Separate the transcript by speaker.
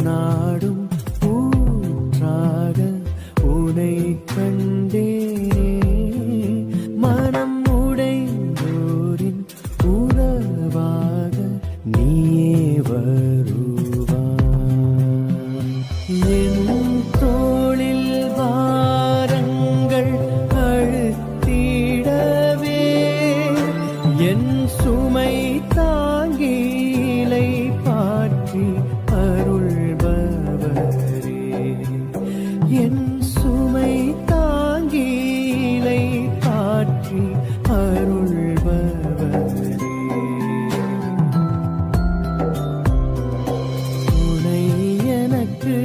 Speaker 1: நாடும் ஊற்றாக உனை கண்டேனே. மனம் உடைந்தோரின் உறவாக நீயே வருவாய். என் தோளில் பாரங்கள் அழுத்திடவே என் சுமை தாங்கிலை பாற்றி அருள்பவரே. என் சுமை தாங்கிலை பாற்றி அருள்பவரே. உனை எனக்கு